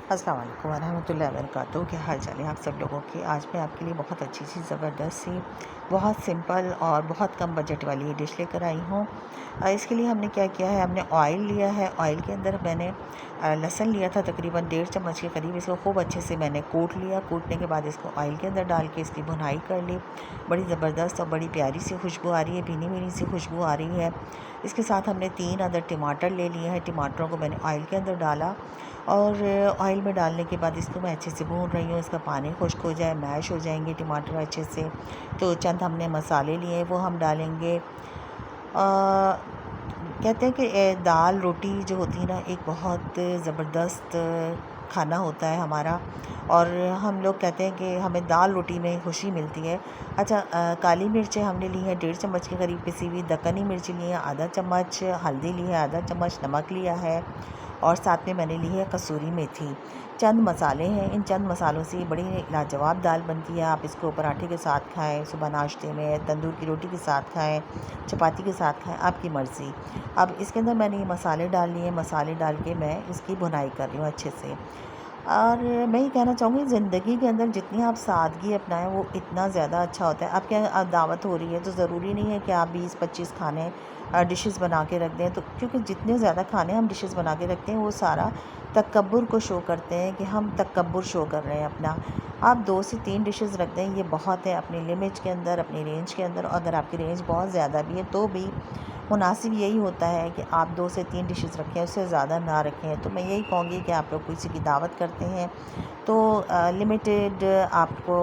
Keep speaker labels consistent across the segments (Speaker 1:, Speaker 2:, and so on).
Speaker 1: अस्सलाम वालेकुम वरहमतुल्लाहि वबरकातुहू। क्या हाल चाल है आप सब लोगों के। आज मैं आपके लिए बहुत अच्छी सी ज़बरदस्त सी बहुत सिंपल और बहुत कम बजट वाली डिश लेकर आई हूँ। इसके लिए हमने क्या किया है, हमने ऑयल लिया है। ऑयल के अंदर मैंने लहसुन लिया था तकरीबन 1.5 चम्मच के करीब। इसको खूब अच्छे से मैंने कूट लिया। कूटने के बाद इसको ऑयल के अंदर डाल के इसकी भुनाई कर ली। बड़ी ज़बरदस्त और बड़ी प्यारी सी खुशबू आ रही है, भीनी भीनी सी खुशबू आ रही है। इसके साथ हमने 3 अदर टमाटर ले लिए हैं। टमाटरों को मैंने ऑयल के अंदर डाला और ऑयल में डालने के बाद इसको मैं अच्छे से भून रही हूँ। इसका पानी खुश्क हो जाए, मैश हो जाएंगे टमाटर अच्छे से। तो चंद हमने मसाले लिए वो हम डालेंगे। कहते हैं कि दाल रोटी जो होती है ना, एक बहुत ज़बरदस्त खाना होता है हमारा, और हम लोग कहते हैं कि हमें दाल रोटी में खुशी मिलती है। अच्छा, काली मिर्चें हमने ली हैं 1.5 चम्मच के करीब पिसी हुई। दक्कनी मिर्च ली है आधा चम्मच, हल्दी ली है आधा चम्मच, नमक लिया है और साथ में मैंने ली है कसूरी मेथी। चंद मसाले हैं, इन चंद मसालों से बड़ी लाजवाब दाल बनती है। आप इसको पराठे के साथ खाएं, सुबह नाश्ते में, तंदूर की रोटी के साथ खाएं, चपाती के साथ खाएं, आपकी मर्ज़ी। अब इसके अंदर मैंने ये मसाले डाल लिए। मसाले डाल के मैं इसकी भुनाई कर रही हूँ अच्छे से। और मैं ये कहना चाहूँगी, ज़िंदगी के अंदर जितनी आप सादगी अपनाएं वो इतना ज़्यादा अच्छा होता है। आपके यहाँ दावत हो रही है तो ज़रूरी नहीं है कि आप 20-25 खाने डिशेस बना के रख दें। तो क्योंकि जितने ज़्यादा खाने हम डिशेस बना के रखते हैं वो सारा तकब्बुर को शो करते हैं कि हम तकब्बुर शो कर रहे हैं अपना। आप 2 से 3 डिशेस रख दें, ये बहुत है अपनी लिमिट के अंदर, अपनी रेंज के अंदर। अगर आपकी रेंज बहुत ज़्यादा भी है तो भी मुनासिब यही होता है कि आप 2 से 3 डिशेस रखें, उससे ज़्यादा ना रखें। तो मैं यही कहूँगी कि आप लोग किसी की दावत करते हैं तो लिमिटेड आपको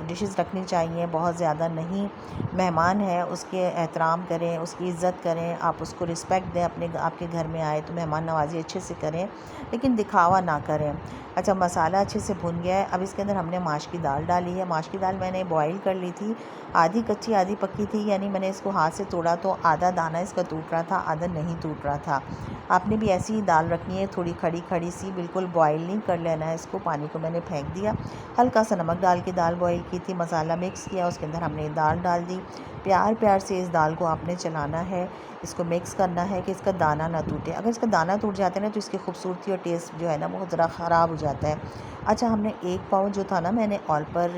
Speaker 1: डिशेस रखनी चाहिए, बहुत ज़्यादा नहीं। मेहमान है उसके एहतराम करें, उसकी इज़्ज़त करें, आप उसको रिस्पेक्ट दें। आपके घर में आए तो मेहमान नवाज़ी अच्छे से करें, लेकिन दिखावा ना करें। अच्छा, मसाला अच्छे से भुन गया है। अब इसके अंदर हमने माश की दाल डाली है। माश की दाल मैंने बॉईल कर ली थी, आधी कच्ची आधी पक्की थी, यानी मैंने इसको हाथ से तोड़ा तो आधा दाना इसका टूट रहा था, आधा नहीं टूट रहा था। आपने भी ऐसी ही दाल रखनी है, थोड़ी खड़ी खड़ी सी, बिल्कुल बॉईल नहीं कर लेना है इसको। पानी को मैंने फेंक दिया, हल्का सा नमक डाल के दाल बॉईल की थी, मसाला मिक्स किया, उसके अंदर हमने दाल डाल दी। प्यार प्यार से इस दाल को आपने चलाना है, इसको मिक्स करना है कि इसका दाना ना टूटे। अगर इसका दाना टूट जाता है ना तो इसकी खूबसूरती और टेस्ट जो है ना वो ज़रा ख़राब हो जाता है। अच्छा, हमने 1 पाव जो था ना, मैंने ऑल पर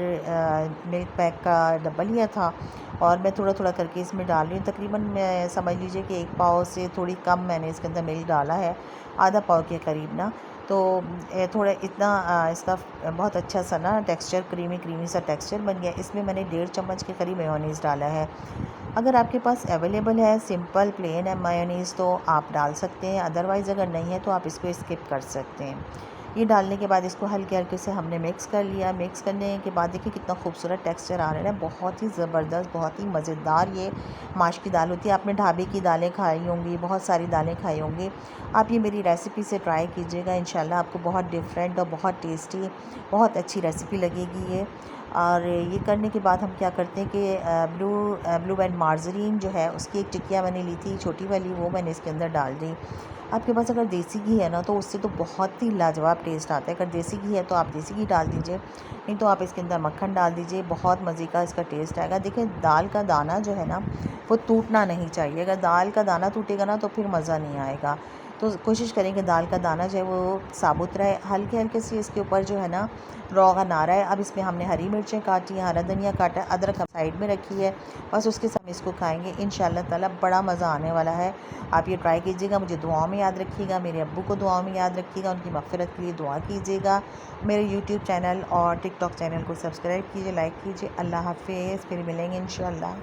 Speaker 1: मिल्क पैक का डब्बा लिया था और मैं थोड़ा थोड़ा करके इसमें डाल रही हूँ। तकरीबन मैं समझ लीजिए कि 1 पाव से थोड़ी कम मैंने इसके अंदर मिल्क डाला है, आधा पाव के करीब ना। तो थोड़ा इतना इसका बहुत अच्छा सा ना टेक्सचर, क्रीमी क्रीमी सा टेक्सचर बन गया। इसमें मैंने 1.5 चम्मच के करीब मेयोनीज़ डाला है। अगर आपके पास अवेलेबल है, सिंपल प्लेन है मेयोनीज़, तो आप डाल सकते हैं। अदरवाइज़ अगर नहीं है तो आप इसको स्किप कर सकते हैं। ये डालने के बाद इसको हल्के हल्के से हमने मिक्स कर लिया। मिक्स करने के बाद देखिए कितना खूबसूरत टेक्सचर आ रहा है ना, बहुत ही ज़बरदस्त, बहुत ही मज़ेदार ये माश की दाल होती है। आपने ढाबे की दालें खाई होंगी, बहुत सारी दालें खाई होंगी। आप ये मेरी रेसिपी से ट्राई कीजिएगा, इंशाल्लाह आपको बहुत डिफरेंट और बहुत टेस्टी, बहुत अच्छी रेसिपी लगेगी ये। और ये करने के बाद हम क्या करते हैं कि ब्लू एंड मार्जरीन जो है उसकी एक टिकिया मैंने ली थी छोटी वाली, वो मैंने इसके अंदर डाल दी। आपके पास अगर देसी घी है ना तो उससे तो बहुत ही लाजवाब टेस्ट आता है। अगर देसी घी है तो आप देसी घी डाल दीजिए, नहीं तो आप इसके अंदर मक्खन डाल दीजिए, बहुत मज़े का इसका टेस्ट आएगा। देखिए, दाल का दाना जो है ना वो टूटना नहीं चाहिए। अगर दाल का दाना टूटेगा ना तो फिर मज़ा नहीं आएगा। तो कोशिश करें कि दाल का दाना जो है वो साबुत रहे, हल्के हल्के से इसके ऊपर जो है ना रौगा ना रहा है। अब इसमें हमने हरी मिर्चें काटी हैं, हरा धनिया काटा है, अदरक हम साइड में रखी है, बस उसके साथ इसको खाएंगे इंशाल्लाह ताला, बड़ा मज़ा आने वाला है। आप ये ट्राई कीजिएगा, मुझे दुआओं में याद रखिएगा, मेरे अब्बू को दुआओं में याद रखिएगा, उनकी मग़फ़िरत के लिए दुआ कीजिएगा। मेरे यूट्यूब चैनल और टिकटॉक चैनल को सब्सक्राइब कीजिए, लाइक कीजिए। अल्लाह हाफ़िज़, फिर मिलेंगे इंशाल्लाह।